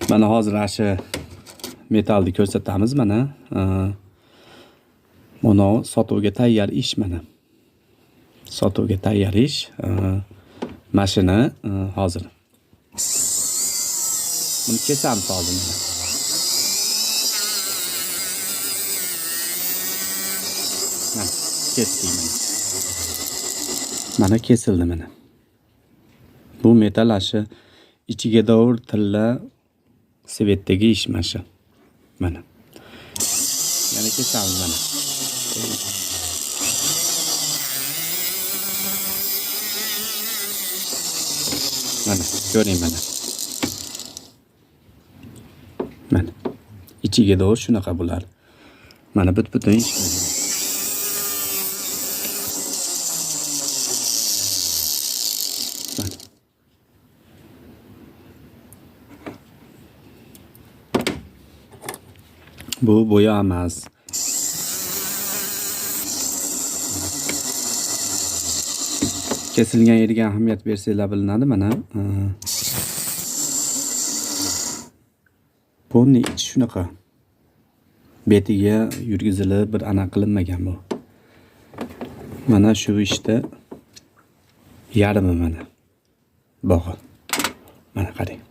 Mana hozir ashi metalni ko'rsatamiz mana. Buni sotuvga tayyor ish mana. Sotuvga tayyor ish. Mashina hozir. Buni kesamiz hozir mana. Mana kesdik mana. Mana kesildi mana. Bu metal ashi ichiga dovur tilla svetdagi ish mashi. Mana. Yana kesamiz mana. Mana ko'ring mana. Mana. İçiga dovur shunaqa bo'ladi. Mana butun ish. Bu bo'ya emas. Kesilgan yeriga ahamiyat bersanglar bilinadi mana. Buni ichi shunaqa. Betiga yurgizilib bir aniq qilinmagan bu. Mana shu ishda yarmi mana. Bog'i. Mana qarang.